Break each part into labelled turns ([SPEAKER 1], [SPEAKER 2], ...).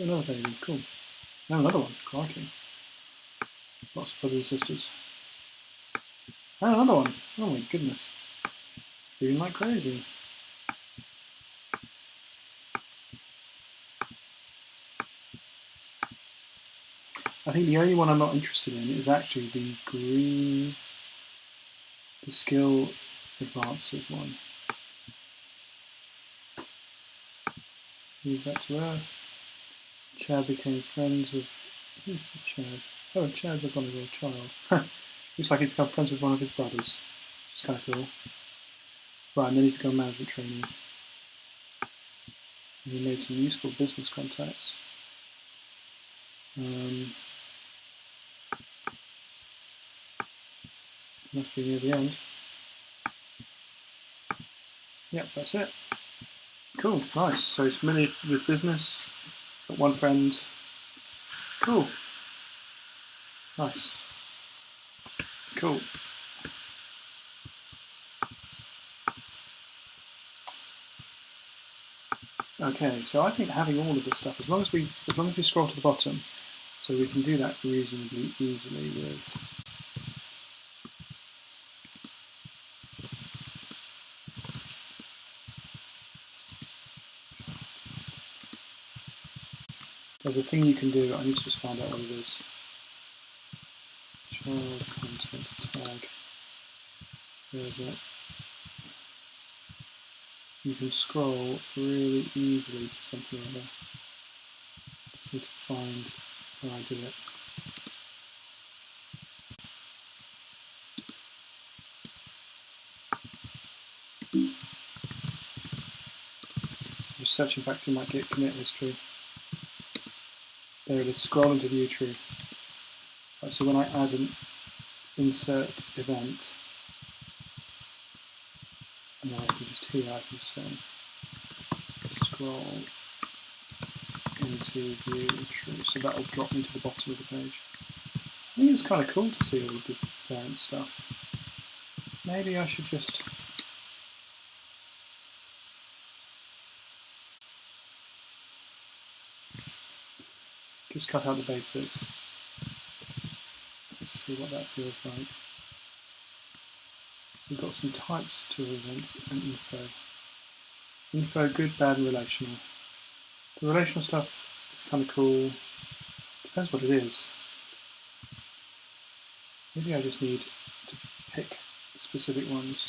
[SPEAKER 1] Another baby, cool. Now another one, crikey. Lots of brothers and sisters. And another one. Oh my goodness. Breeding like crazy. I think the only one I'm not interested in is actually the green, the skill advances one. Move back to Earth. Chad became friends with, who's the Chad? Oh, Chad's a vulnerable child. Looks like he's become friends with one of his brothers. It's kind of cool. Right, and then he's become management training. And he made some useful business contacts. Must be near the end. Yep, that's it. Cool, nice. So he's familiar with business. Got one friend. Cool. Nice. Cool. Okay, so I think having all of this stuff, as long as we scroll to the bottom, so we can do that reasonably easily with. There's a thing you can do. I need to just find out what it is. Child content tag. Where is it? You can scroll really easily to something like that. Just need to find where I did it. Just searching back through my Git commit history. There it is. Scroll into view tree. Right, so when I add an insert event, and then I can just here I can say scroll into view tree, so that will drop me to the bottom of the page. I think it's kind of cool to see all of the parent stuff. Maybe I should just cut out the basics. Let's see what that feels like. So we've got some types to events and info. Info, good, bad, and relational. The relational stuff is kind of cool. Depends what it is. Maybe I just need to pick specific ones.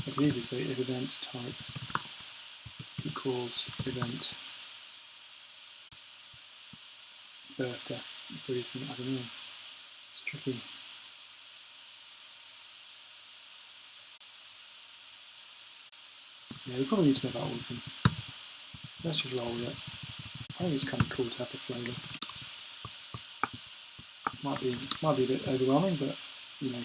[SPEAKER 1] I can easily say if event type equals event birth, death, bereavement. I don't know. It's tricky. Yeah, we probably need to know about all of them. Let's just roll with it. I think it's kind of cool to have the flavour. Might be a bit overwhelming, but you know,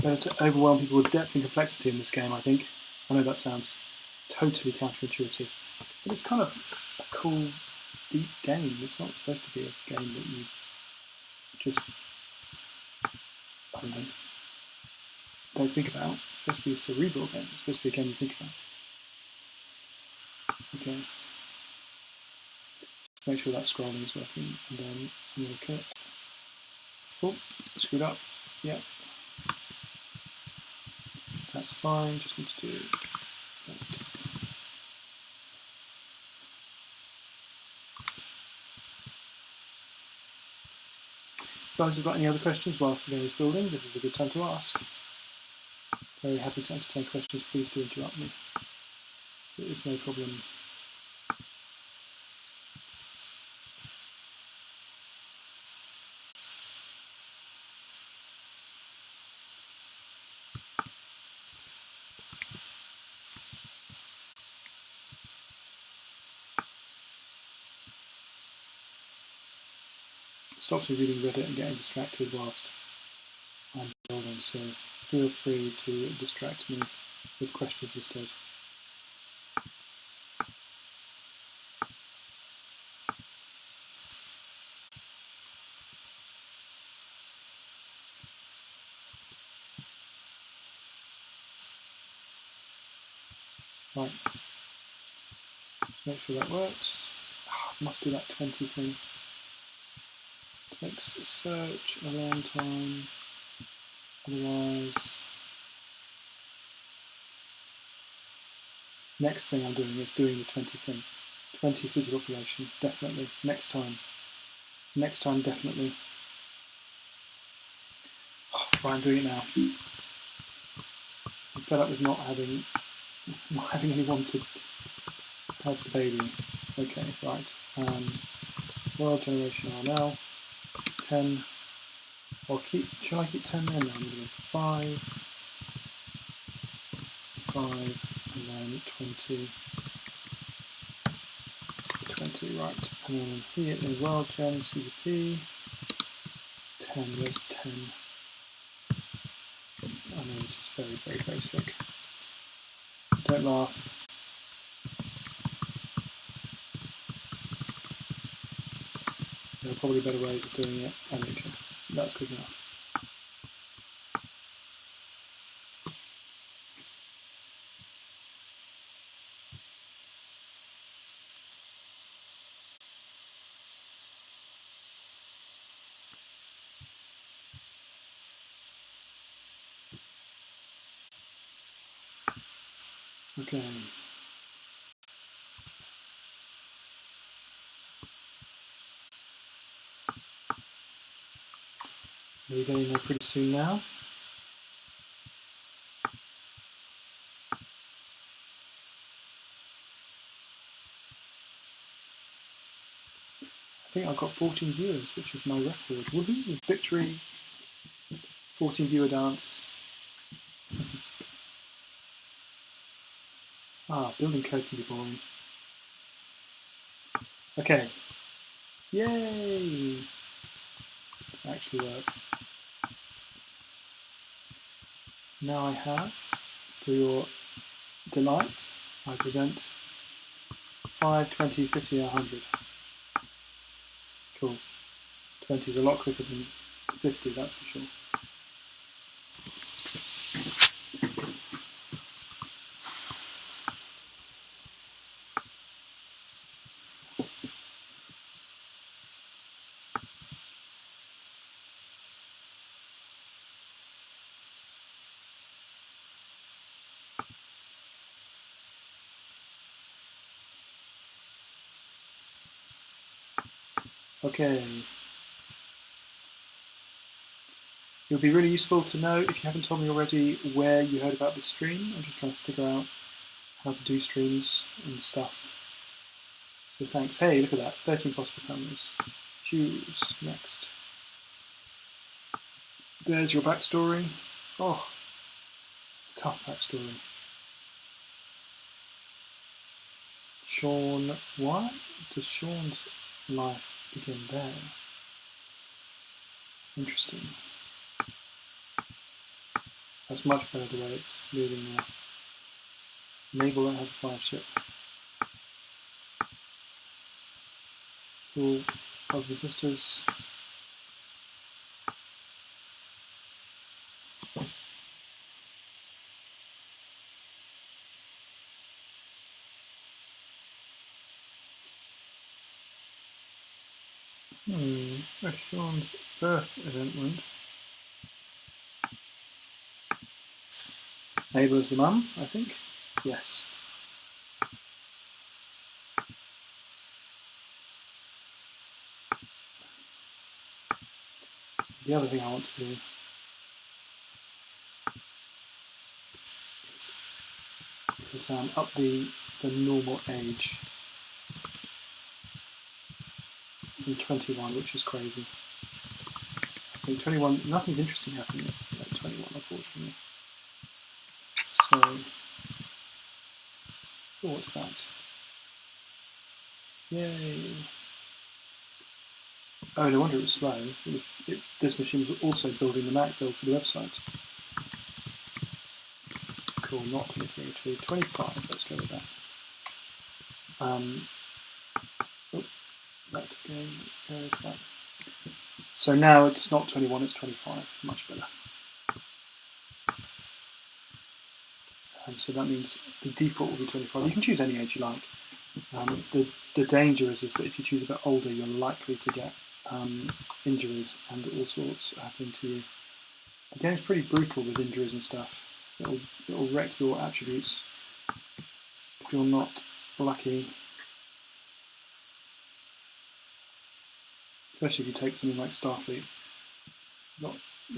[SPEAKER 1] better to overwhelm people with depth and complexity in this game. I think. I know that sounds totally counterintuitive, but it's kind of a cool, deep game. It's not supposed to be a game that you just, I don't know, don't think about. It's supposed to be a cerebral game. It's supposed to be a game you think about. Okay. Make sure that scrolling is working, and then I'm going to cut. Oh, screwed up. Yeah. That's fine. Just need to do that. If you guys have got any other questions whilst the game is building, this is a good time to ask. Very happy to entertain questions. Please do interrupt me. There is no problem. It stops me reading Reddit and getting distracted whilst I'm building, so feel free to distract me with questions instead. Right. Make sure that works. Must do that 20 thing. Takes a search a long time. Otherwise, next thing I'm doing is doing the 20 thing. 20 city population, definitely. Next time. Next time, definitely. Right, I'm doing it now. I'm fed up with not having anyone to have the baby. Okay, right. World generation RML 10. I'll keep. Shall I keep 10 there? No, I'm going to go 5, 5, and then 20. 20, right. And then here in world gen CVP 10. There's 10. I know this is very, very basic. Don't laugh. There are probably better ways of doing it. I don't care. That's good enough. Okay. We're getting there pretty soon now. I think I've got 14 viewers, which is my record. Woohoo! Victory! 14 viewer dance. Building code can be boring. Okay. Yay! Actually work. Now I have, for your delight, I present 5, 20, 50, 100. Cool. 20 is a lot quicker than 50, that's for sure. Okay. It would be really useful to know, if you haven't told me already, where you heard about this stream. I'm just trying to figure out how to do streams and stuff. So thanks. Hey, look at that. 13 possible families. Choose next. There's your backstory. Oh, tough backstory. Sean, why does Sean's life begin there? Interesting. That's much better the way it's moving now. Naval that has a fire ship. All of the sisters. Where's Sean's birth event went? Naval is the mum, I think. Yes. The other thing I want to do is up the normal age from 21, which is crazy. I think 21, nothing's interesting happening at 21, unfortunately. So, oh, what's that? Yay! Oh, no wonder it was slow. This machine was also building the Mac build for the website. Cool, not 23, 25, let's go with that. Let's go with that. So now it's not 21, it's 25, much better. and so that means the default will be 25. You can choose any age you like. The danger is that if you choose a bit older, you're likely to get injuries and all sorts happening to you. The game's pretty brutal with injuries and stuff. It'll wreck your attributes if you're not lucky. Especially if you take something like Starfleet. You've got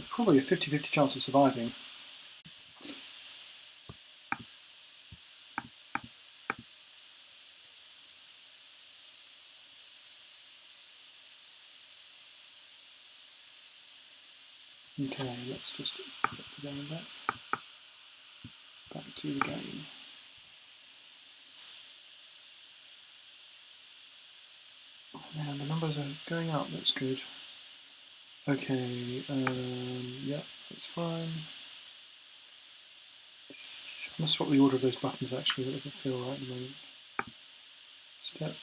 [SPEAKER 1] probably a 50-50 chance of surviving. Okay, let's just put the game back to the game. Now the numbers are going up, that's good. Okay, yeah, that's fine. I must swap the order of those buttons actually, that doesn't feel right at the moment. Step.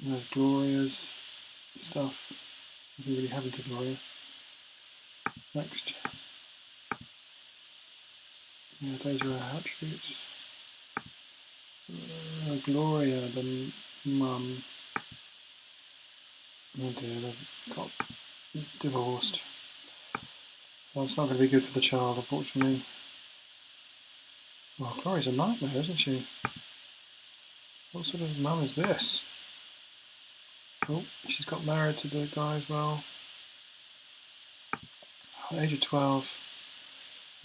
[SPEAKER 1] And there's Gloria's stuff. I don't really have into Gloria. Next. Yeah, those are our attributes. Gloria, the mum. Oh dear, they've got divorced. Well, it's not going to be good for the child, unfortunately. Well, Gloria's a nightmare, isn't she? What sort of mum is this? Oh, she's got married to the guy as well. At the age of 12,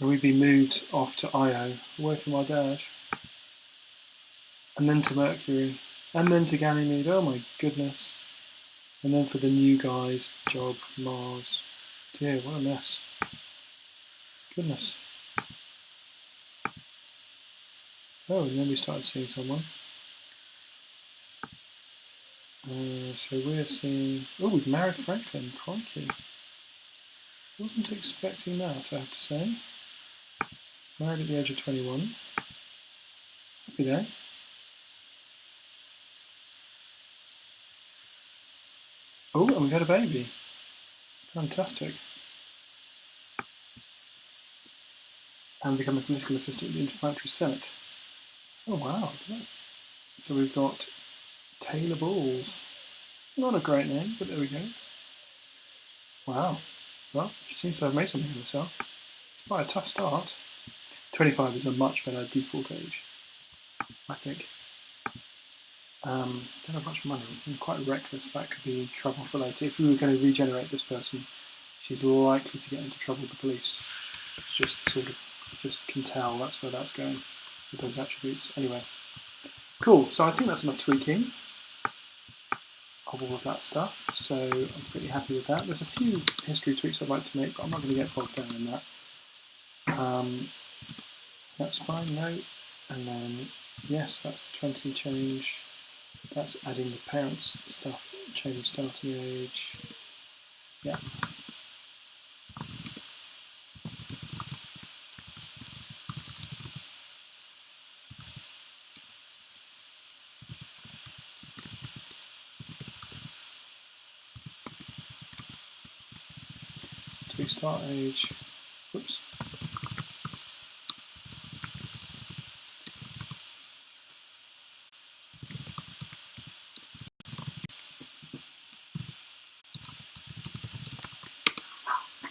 [SPEAKER 1] we'd be moved off to Io, away from our dad. And then to Mercury. And then to Ganymede, oh my goodness. And then for the new guy's job, Mars. Dear, what a mess. Goodness. Oh, and then we started seeing someone. So we're seeing... Oh, we've married Franklin, crikey. Wasn't expecting that, I have to say. Married at the age of 21. Happy day. Oh, and we've had a baby. Fantastic. And become a political assistant at the Interplanetary Senate. Oh wow. So we've got Taylor Balls. Not a great name, but there we go. Wow. Well, she seems to have made something of herself. It's quite a tough start. 25 is a much better default age, I think. Don't have much money. I'm quite reckless. That could be trouble for later. If we were going to regenerate this person, she's likely to get into trouble with the police. It's just can tell that's where that's going with those attributes. Anyway, cool. So I think that's enough tweaking of all of that stuff. So I'm pretty happy with that. There's a few history tweaks I'd like to make, but I'm not going to get bogged down in that. That's fine, no. And then, yes, that's the 20 change. That's adding the parents stuff, changing starting age. Yeah. Tweak start age. Whoops.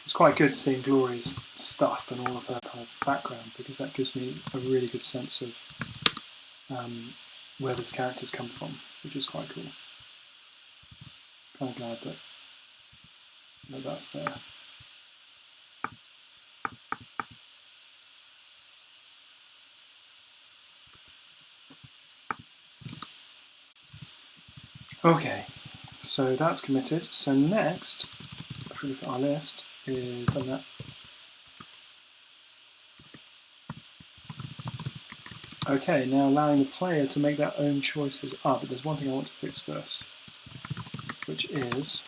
[SPEAKER 1] It's quite good seeing Glory's stuff and all of her kind of background, because that gives me a really good sense of where this character's come from, which is quite cool. Kind of glad that that's there. Okay, so that's committed. So next, if we look at our list, is done that. Okay, now allowing the player to make their own choices. But there's one thing I want to fix first, which is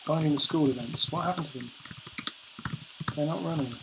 [SPEAKER 1] finding the school events. What happened to them? They're not running.